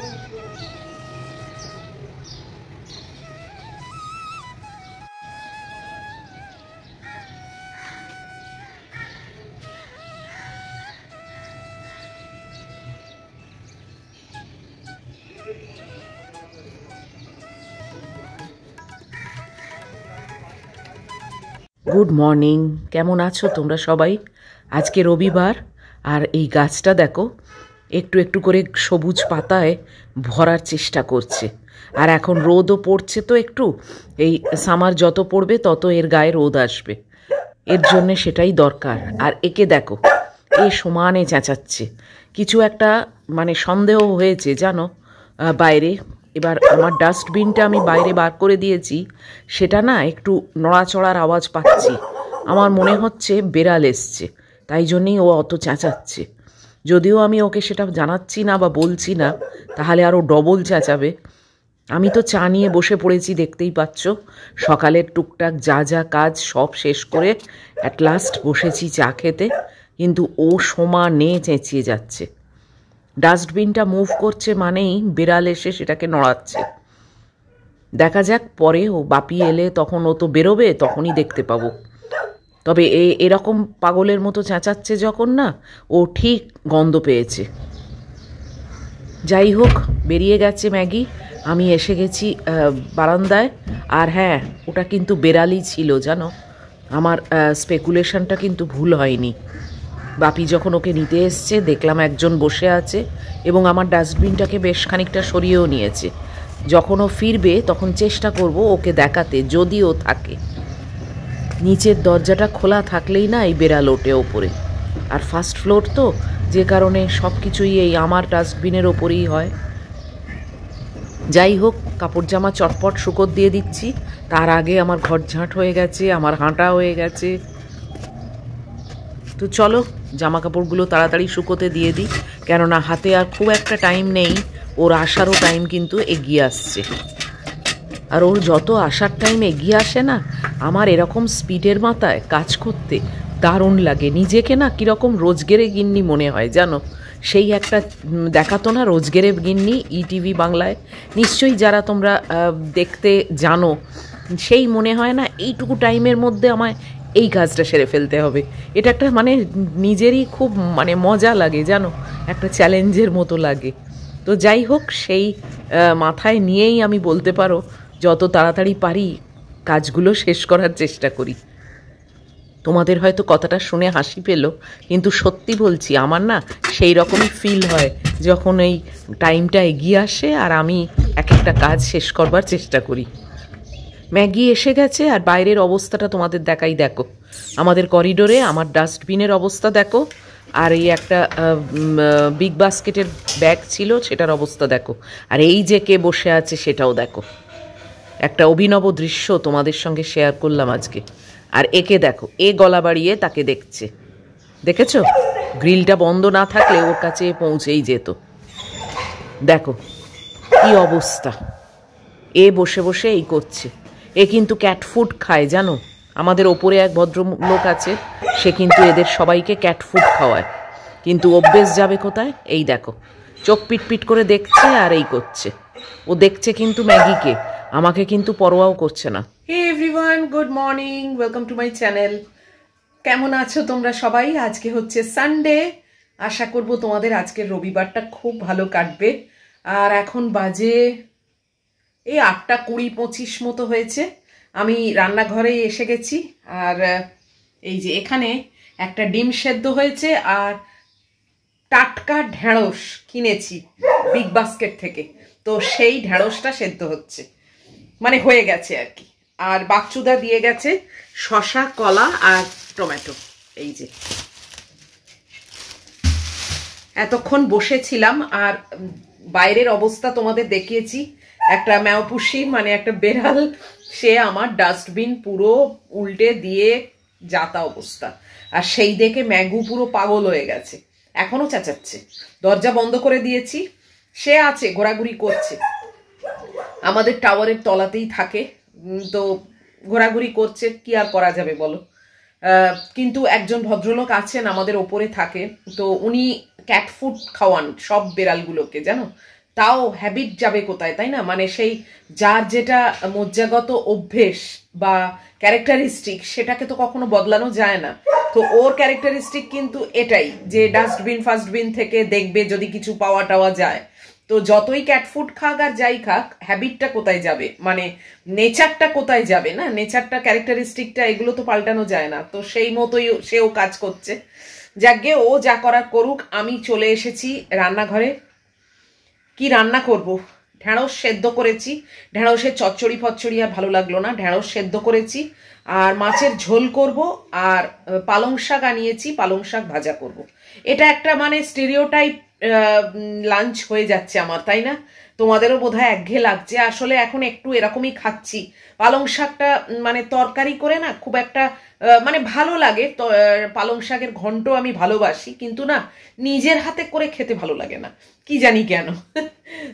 Good morning, কেমন আছো তোমরা সবাই? আজকে রবিবার, আর এই গাছটা দেখো একটু একটু করে সবুজ পাতায় ভরার চেষ্টা করছে। আর এখন রোদও পড়ছে, তো একটু এই সামার যত পড়বে তত এর গায়ে রোদ আসবে, এর জন্যে সেটাই দরকার। আর একে দেখো, এ সমানে চেঁচাচ্ছে। কিছু একটা মানে সন্দেহ হয়েছে জানো বাইরে। এবার আমার ডাস্টবিনটা আমি বাইরে বার করে দিয়েছি, সেটা না একটু নড়াচড়ার আওয়াজ পাচ্ছি। আমার মনে হচ্ছে বেড়াল এসছে, তাই জন্যেই ও অত চেঁচাচ্ছে। যদিও আমি ওকে সেটা জানাচ্ছি না বা বলছি না, তাহলে আরও ডবল চেঁচাবে। আমি তো চা নিয়ে বসে পড়েছি, দেখতেই পাচ্ছ। সকালের টুকটাক যা যা কাজ সব শেষ করে অ্যাট লাস্ট বসেছি চা খেতে, কিন্তু ও সমানে চেঁচিয়ে যাচ্ছে। ডাস্টবিনটা মুভ করছে মানেই বিড়াল এসে সেটাকে নড়াচ্ছে। দেখা যাক পরে ও বাপি এলে তখন ও তো বেরোবে, তখনই দেখতে পাবো। তবে এরকম পাগলের মতো চেঁচাচ্ছে যখন, না ও ঠিক গন্ধ পেয়েছে। যাই হোক, বেরিয়ে গেছে ম্যাগি, আমি এসে গেছি বারান্দায়। আর হ্যাঁ, ওটা কিন্তু বেড়ালই ছিল জানো। আমার স্পেকুলেশনটা কিন্তু ভুল হয়নি। বাপি যখন ওকে নিতে এসছে দেখলাম একজন বসে আছে, এবং আমার ডাস্টবিনটাকে বেশ খানিকটা সরিয়েও নিয়েছে। যখন ও ফিরবে তখন চেষ্টা করব ওকে দেখাতে, যদি ও থাকে। নিচের দরজাটা খোলা থাকলেই না এই বেড়াল ওঠে ওপরে। আর ফার্স্ট ফ্লোর তো, যে কারণে সব কিছুই এই আমার ডাস্টবিনের ওপরেই হয়। যাই হোক, কাপড় জামা চটপট শুকোত দিয়ে দিচ্ছি। তার আগে আমার ঘর ঝাঁট হয়ে গেছে, আমার হাঁটা হয়ে গেছে। তো চলো জামা কাপড়গুলো তাড়াতাড়ি শুকোতে দিয়ে দিই, কেননা হাতে আর খুব একটা টাইম নেই। ওর আসারও টাইম কিন্তু এগিয়ে আসছে। আর ওর যত আসার টাইম এগিয়ে আসে না, আমার এরকম স্পিডের মাথায় কাজ করতে দারুণ লাগে। নিজেকে না কীরকম রোজগেরে গিন্নি মনে হয় জানো। সেই একটা দেখাতো না রোজগেরে গিন্নি, ইটিভি বাংলায়, নিশ্চয়ই যারা তোমরা দেখতে জানো। সেই মনে হয় না এইটুকু টাইমের মধ্যে আমায় এই কাজটা সেরে ফেলতে হবে। এটা একটা মানে নিজেরই খুব মানে মজা লাগে জানো, একটা চ্যালেঞ্জের মতো লাগে। তো যাই হোক, সেই মাথায় নিয়েই আমি বলতে পারো যত তাড়াতাড়ি পারি কাজগুলো শেষ করার চেষ্টা করি। তোমাদের হয়তো কথাটা শুনে হাসি পেল, কিন্তু সত্যি বলছি, আমার না সেই রকমই ফিল হয় যখন এই টাইমটা এগিয়ে আসে আর আমি এক একটা কাজ শেষ করবার চেষ্টা করি। ম্যাগি এসে গেছে, আর বাইরের অবস্থাটা তোমাদের দেখাই। দেখো আমাদের করিডোরে আমার ডাস্টবিনের অবস্থা দেখো, আর এই একটা বিগ বাস্কেটের ব্যাগ ছিল সেটার অবস্থা দেখো, আর এই যে কে বসে আছে সেটাও দেখো। একটা অভিনব দৃশ্য তোমাদের সঙ্গে শেয়ার করলাম আজকে। আর একে দেখো, এ গলা বাড়িয়ে তাকে দেখছে, দেখেছো? গ্রিলটা বন্ধ না থাকলে ওর কাছে পৌঁছেই যেত। দেখো কি অবস্থা, এ বসে বসে এই করছে। এ কিন্তু ক্যাট ফুড খায় জানো। আমাদের ওপরে এক ভদ্রলোক আছে, সে কিন্তু এদের সবাইকে ক্যাট ফুড খাওয়ায়, কিন্তু অভ্যেস যাবে কোথায়? এই দেখো, চোখ পিটপিট করে দেখছে আর এই করছে। ও দেখছে কিন্তু ম্যাগিকে, আমাকে কিন্তু পরোয়াও করছে না। Hey everyone, good morning, welcome to my channel. কেমন আছো তোমরা সবাই? আজকে হচ্ছে সানডে। আশা করব তোমাদের আজকের রবিবারটা খুব ভালো কাটবে। আর এখন বাজে এই 8:20-25 মতো হয়েছে। আমি রান্নাঘরে এসে গেছি, আর এই যে এখানে একটা ডিম সেদ্ধ হয়েছে, আর টাটকা ঢেঁড়স কিনেছি বিগ বাস্কেট থেকে, তো সেই ঢেঁড়সটা সেদ্ধ হচ্ছে, মানে হয়ে গেছে আর কি। আর বাচ্চুদা দিয়ে গেছে শসা, কলা আর টমেটো। এই যে এতক্ষণ বসেছিলাম, আর বাইরের অবস্থা তোমাদের দেখিয়েছি। একটা ম্যাওপুষি মানে একটা বেড়াল, সে আমার ডাস্টবিন পুরো উল্টে দিয়ে যাতা অবস্থা। আর সেই দেখে ম্যাগু পুরো পাগল হয়ে গেছে, এখনো চেঁচাচ্ছে। দরজা বন্ধ করে দিয়েছি, সে আছে ঘোরাঘুরি করছে। আমাদের টাওয়ারের তলাতেই থাকে, তো ঘোরাঘুরি করছে, কি আর করা যাবে বলো। কিন্তু একজন ভদ্রলোক আছেন আমাদের ওপরে থাকে, তো উনি ক্যাট ফুড খাওয়ান সব বেড়ালগুলোকে জানো। তাও হ্যাবিট যাবে কোথায়, তাই না? মানে সেই যার যেটা মজ্জাগত অভ্যেস বা ক্যারেক্টারিস্টিক, সেটাকে তো কখনো বদলানো যায় না। তো ওর ক্যারেক্টারিস্টিক কিন্তু এটাই, যে ডাস্টবিন ফাস্টবিন থেকে দেখবে যদি কিছু পাওয়া টাওয়া যায়। তো যতই ক্যাট ফুড খাক আর যাই খাক, হ্যাবিটটা কোথায় যাবে, মানে নেচারটা কোথায় যাবে না? নেচারটা, ক্যারেক্টারিস্টিকটা, এগুলো তো পাল্টানো যায় না। তো সেই মতোই সেও কাজ করছে। যাকগে, ও যা করার করুক। আমি চলে এসেছি রান্নাঘরে। কি রান্না করব? ঢ্যাঁড়স সেদ্ধ করেছি। ঢ্যাঁড়সের চচ্চড়ি ফচ্চড়ি আর ভালো লাগলো না, ঢ্যাঁড়স সেদ্ধ করেছি। আর মাছের ঝোল করব। আর পালং শাক আনিয়েছি, পালং শাক ভাজা করব। এটা একটা মানে স্টেরিওটাইপ লাঞ্চ হয়ে যাচ্ছে আমার, তাই না? তোমাদেরও বোধহয় একঘেয়ে লাগছে। আসলে এখন একটু এরকমই খাচ্ছি। পালং শাকটা মানে তরকারি করে না খুব একটা মানে ভালো লাগে। তো পালং শাকের ঘন্ট আমি ভালোবাসি, কিন্তু না, নিজের হাতে করে খেতে ভালো লাগে না, কি জানি কেন।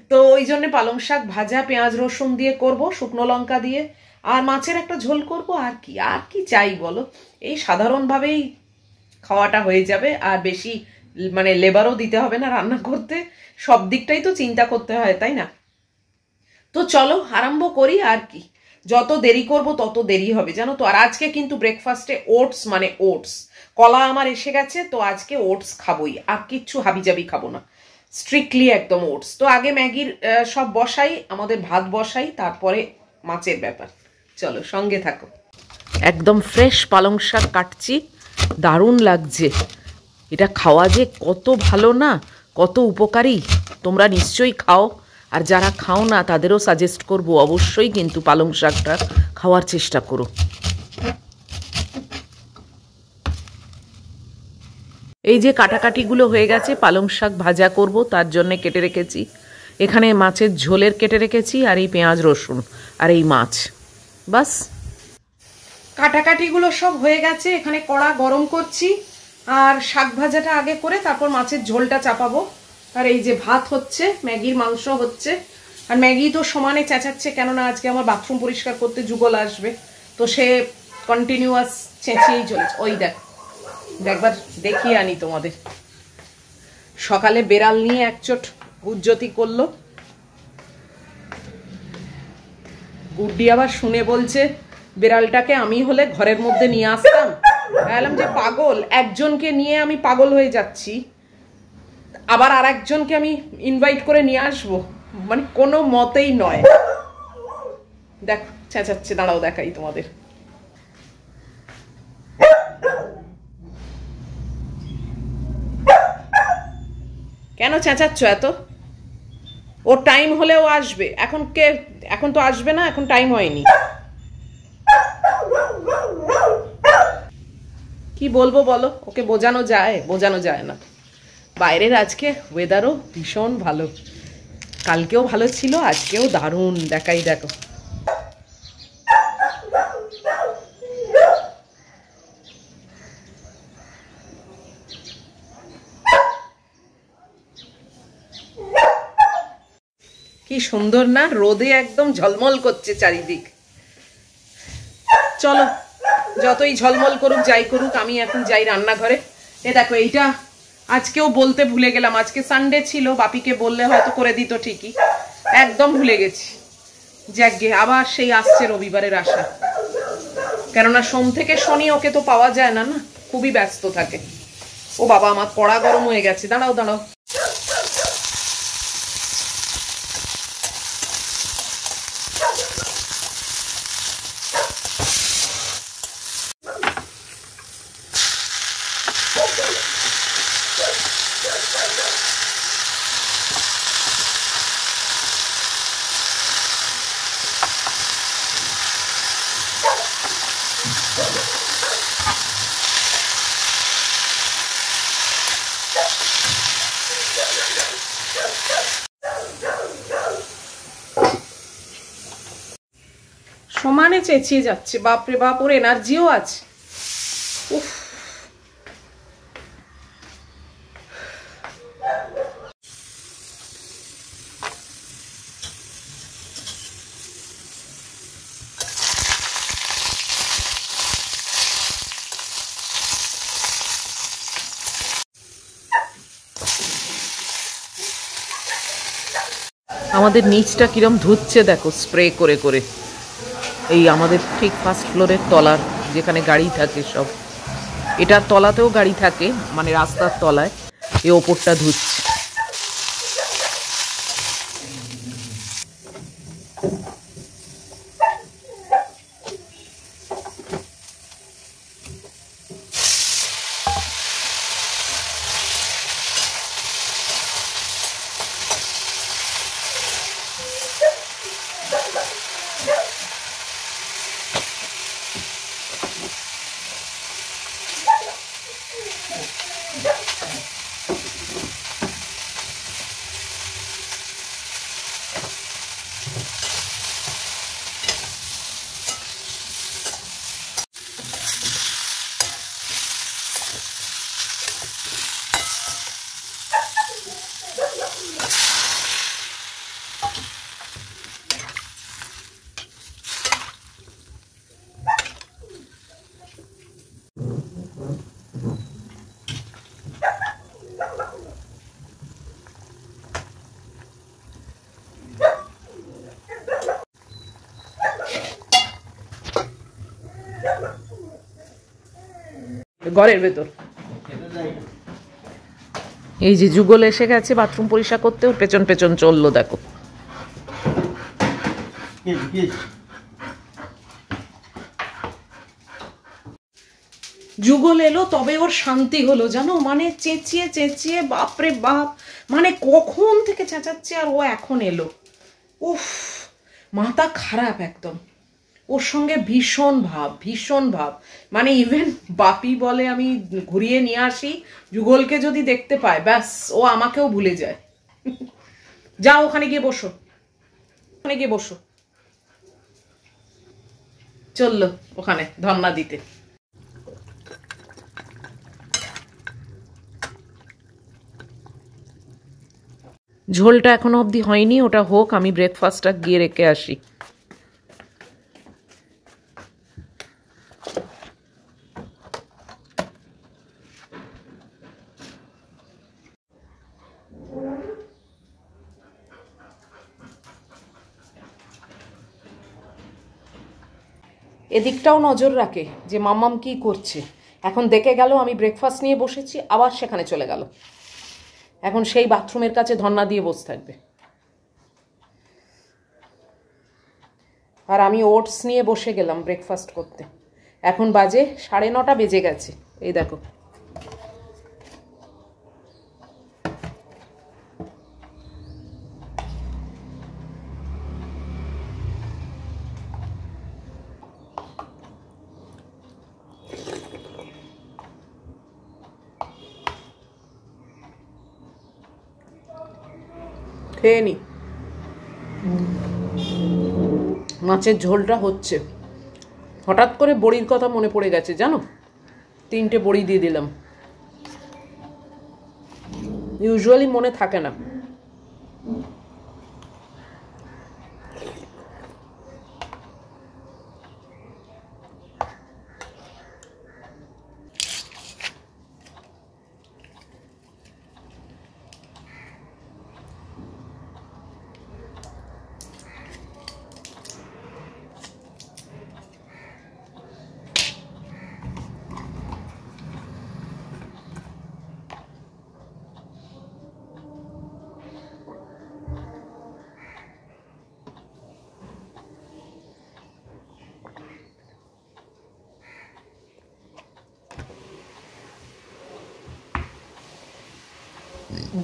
তো ওই জন্য পালং শাক ভাজা পেঁয়াজ রসুন দিয়ে করব, শুকনো লঙ্কা দিয়ে। আর মাছের একটা ঝোল করব। আর কি আর কি চাই বলো? এই সাধারণভাবেই খাওয়াটা হয়ে যাবে। আর বেশি মানে লেবারও দিতে হবে না রান্না করতে। সব দিকটাই তো চিন্তা করতে হয়, তাই না? তো চলো আরম্ভ করি। আর কি, যত দেরি করব তত দেরি হবে, জানো তো। আর আজকে কিন্তু ব্রেকফাস্টে ওটস, মানে ওটস, কলা আমার এসে গেছে, তো আজকে ওটস খাবোই, আর কিচ্ছু হাবিজাবি খাবো না, স্ট্রিক্টলি একদম ওটস। তো আগে ম্যাগির সব বসাই, আমাদের ভাত বসাই, তারপরে মাছের ব্যাপার। চলো সঙ্গে থাকো। একদম ফ্রেশ পালং শাক কাটছি, দারুণ লাগছে। এটা খাওয়া যে কত ভালো না, কত উপকারী। তোমরা নিশ্চয়ই খাও, আর যারা খাও না তাদেরও সাজেস্ট করব, অবশ্যই কিন্তু পালং শাকটা খাওয়ার চেষ্টা করো। এই যে কাটাকাটিগুলো হয়ে গেছে, পালং শাক ভাজা করব তার জন্য কেটে রেখেছি। এখানে মাছের ঝোলের কেটে রেখেছি, আর এই পেঁয়াজ রসুন আর এই মাছ, বাস। কাটাকাটিগুলো সব হয়ে গেছে। এখানে কড়া গরম করছি, আর শাক ভাজাটা আগে করে তারপর মাছের ঝোলটা চাপাবো। আর এই যে ভাত হচ্ছে, ম্যাগির মাংস হচ্ছে। আর ম্যাগি তো সমানে চেঁচাচ্ছে, কেননা আজকে আমার বাথরুম পরিষ্কার করতে যুগল আসবে। তো সে কন্টিনিউয়াস চেঁচিয়েই চলেছে। ওই একবার দেখিয়ে আনি তোমাদের। সকালে বেড়াল নিয়ে একচোট উজ্জতি করলো। গুড্ডি আবার শুনে বলছে, বিড়ালটাকে আমি হলে ঘরের মধ্যে নিয়ে আসতাম। বললাম যে পাগল, একজনকে নিয়ে আমি পাগল হয়ে যাচ্ছি, আবার আর একজনকে আমি ইনভাইট করে নিয়ে আসবো, মানে কোনো মতেই নয়। দেখো চেঁচাচ্ছে, দাঁড়াও দেখাই তোমাদের। কেন চেঁচাচ্ছ এত? ওর টাইম হলেও আসবে। এখন তো আসবে না, এখন টাইম হয়নি। কি বলবো বলো, ওকে বোঝানো যায়? বোঝানো যায় না। বাইরের আজকে ওয়েদারও ভীষণ ভালো, কালকেও ভালো ছিল, আজকেও দারুণ। দেখাই দেখো, কি সুন্দর না, রোদে একদম ঝলমল করছে চারিদিক। চলো, যতই ঝলমল করুক যাই করুক, আমি এখন যাই রান্নাঘরে। এ দেখো, এইটা আজকেও বলতে ভুলে গেলাম। আজকে সানডে ছিল, বাপিকে বললে হয়তো করে দিত ঠিকই, একদম ভুলে গেছি। যাকগে, আবার সেই আসছে রবিবারের আশা। কেননা সোম থেকে শনি ওকে তো পাওয়া যায় না, না, খুবই ব্যস্ত থাকে। ও বাবা, আমার কড়া গরম হয়ে গেছে, দাঁড়াও দাঁড়াও। সমানে চেঁচিয়ে যাচ্ছে, বাপরে বাপ, ওর এনার্জিও আছে। উফ। আমাদের নিচটা কিরম ধুচ্ছে দেখো, স্প্রে করে করে। এই আমাদের ঠিক ফার্স্ট ফ্লোরের তলার, যেখানে গাড়ি থাকে সব, এটার তলাতেও গাড়ি থাকে, মানে রাস্তার তলায়, এই ওপরটা ধুচ্ছে। ঘরের ভেতর এই যে যুগল এসে গেছে বাথরুম পরিষ্কার করতে, ওর পেছন পেছন চললো দেখো। যুগল এলো তবে ওর শান্তি হলো জানো, মানে চেঁচিয়ে চেঁচিয়ে বাপরে বাপ, মানে কখন থেকে চেঁচাচ্ছে আর ও এখন এলো। উফ, মাথা খারাপ একদম। ওর সঙ্গে ভীষণ ভাব, ভীষণ ভাব, মানে ইভেন বাপি বলে আমি ঘুরিয়ে নিয়ে আসি, যুগলকে যদি দেখতে পায় ব্যাস ও আমাকেও ভুলে যায়। যাও ওখানে গিয়ে বসো, ওখানে গিয়ে বসো, চললো ওখানে ধর্ণা দিতে। ঝোলটা এখনো অবধি হয়নি, ওটা হোক, আমি ব্রেকফাস্টটা গিয়ে রেখে আসি। এদিকটাও নজর রাখে যে মাম্মাম কি করছে। এখন দেখে গেল আমি ব্রেকফাস্ট নিয়ে বসেছি, আবার সেখানে চলে গেল, এখন সেই বাথরুমের কাছে ধর্ণা দিয়ে বসে থাকবে। আর আমি ওটস নিয়ে বসে গেলাম ব্রেকফাস্ট করতে, এখন বাজে 9:30 বেজে গেছে। এই দেখো খেয়ে নি। মাছের ঝোলটা হচ্ছে, হঠাৎ করে বড়ির কথা মনে পড়ে গেছে জানো, 3টে বড়ি দিয়ে দিলাম, ইউজুয়ালি মনে থাকে না।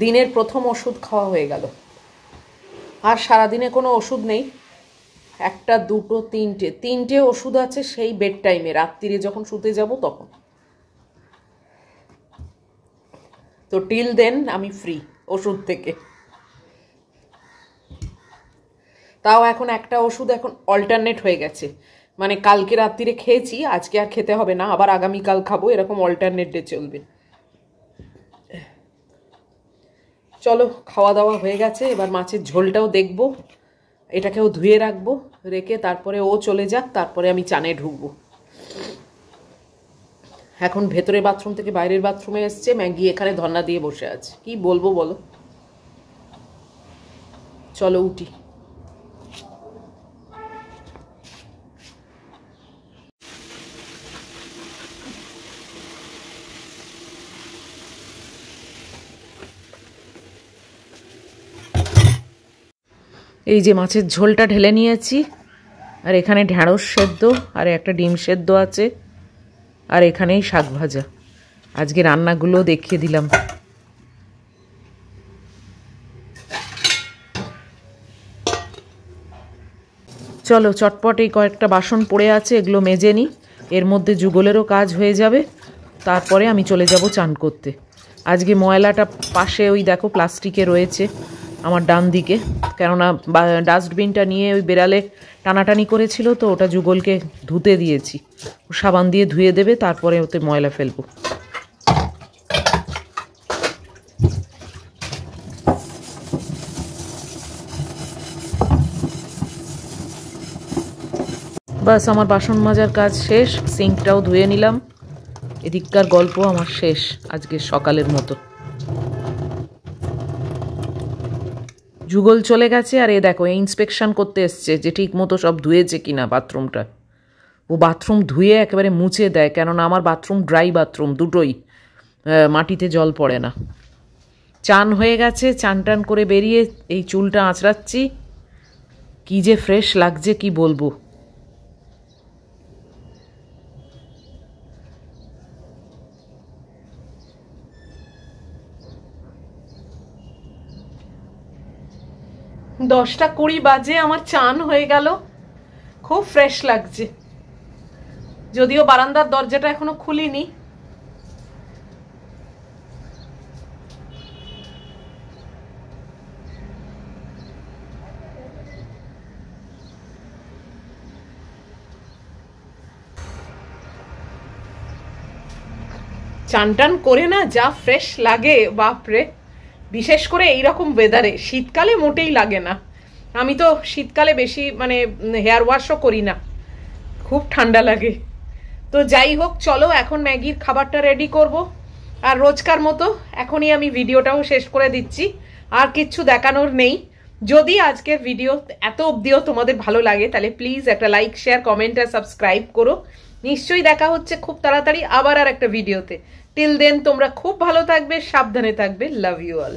দিনের প্রথম ওষুধ খাওয়া হয়ে গেল, আর সারাদিনে কোনো ওষুধ নেই। 1, 2, 3টে ওষুধ আছে সেই বেড টাইমে, রাত্রিরে যখন শুতে যাব তখন। তো টিল দেন আমি ফ্রি ওষুধ থেকে। তাও এখন একটা ওষুধ এখন অল্টারনেট হয়ে গেছে, মানে কালকে রাত্রিরে খেয়েছি, আজকে আর খেতে হবে না, আবার আগামীকাল খাবো, এরকম অল্টারনেট ডে চলবে। চলো খাওয়া দাওয়া হয়ে গেছে, এবার মাছের ঝোলটাও দেখবো, এটাকেও ধুয়ে রাখবো, রেখে তারপরে ও চলে যাক, তারপরে আমি চানে ঢুকবো। এখন ভেতরে বাথরুম থেকে বাইরের বাথরুমে এসছে, ম্যাগি এখানে ধর্ণা দিয়ে বসে আছে, কি বলবো বলো। চলো উঠি। এই যে মাছের ঝোলটা ঢেলে নিয়েছি, আর এখানে ঢ্যাঁড়স সেদ্ধ আর একটা ডিম সেদ্ধ আছে, আর এখানেই শাক ভাজা। আজকে রান্নাগুলো দেখিয়ে দিলাম। চলো চটপট এই কয়েকটা বাসন পড়ে আছে, এগুলো মেজে নিই, এর মধ্যে যুগলেরও কাজ হয়ে যাবে। তারপরে আমি চলে যাব চান করতে। আজকে ময়লাটা পাশে ওই দেখো প্লাস্টিকে রয়েছে আমার ডান দিকে, কেননা ডাস্টবিনটা নিয়ে ওই বেড়ালে টানাটানি করেছিল, তো ওটা যুগলকে ধুতে দিয়েছি, সাবান দিয়ে ধুয়ে দেবে, তারপরে ওতে ময়লা ফেলবো। বাস আমার বাসন মাজার কাজ শেষ, সিঙ্কটাও ধুয়ে নিলাম, এদিককার গল্প আমার শেষ আজকে সকালের মতো। যুগল চলে গেছে, আর এ দেখো ইন্সপেকশন করতে এসছে যে ঠিক মতো সব ধুয়েছে কিনা বাথরুমটা। ও বাথরুম ধুয়ে একেবারে মুছে দেয়, কেননা আমার বাথরুম ড্রাই বাথরুম, দুটোই, মাটিতে জল পড়ে না। চান হয়ে গেছে, চান টান করে বেরিয়ে এই চুলটা আঁচড়াচ্ছি, কি যে ফ্রেশ লাগছে কি বলবো। দশটা 20 বাজে আমার চান হয়ে গেল, খুব ফ্রেশ লাগছে। যদিও বারান্দার দরজাটা এখনো খুলিনি। চান টান করে না যা ফ্রেশ লাগে বাপরে, বিশেষ করে এইরকম ওয়েদারে। শীতকালে মোটেই লাগে না, আমি তো শীতকালে বেশি মানে হেয়ার ওয়াশও করি না, খুব ঠান্ডা লাগে। তো যাই হোক, চলো এখন ম্যাগির খাবারটা রেডি করব। আর রোজকার মতো এখনই আমি ভিডিওটাও শেষ করে দিচ্ছি, আর কিচ্ছু দেখানোর নেই। যদি আজকের ভিডিও এত অবধিও তোমাদের ভালো লাগে, তাহলে প্লিজ একটা লাইক, শেয়ার, কমেন্ট আর সাবস্ক্রাইব করো। নিশ্চয়ই দেখা হচ্ছে খুব তাড়াতাড়ি আবার আর একটা ভিডিওতে। টিল দেন তোমরা খুব ভালো থাকবে, সাবধানে থাকবে। Love you all.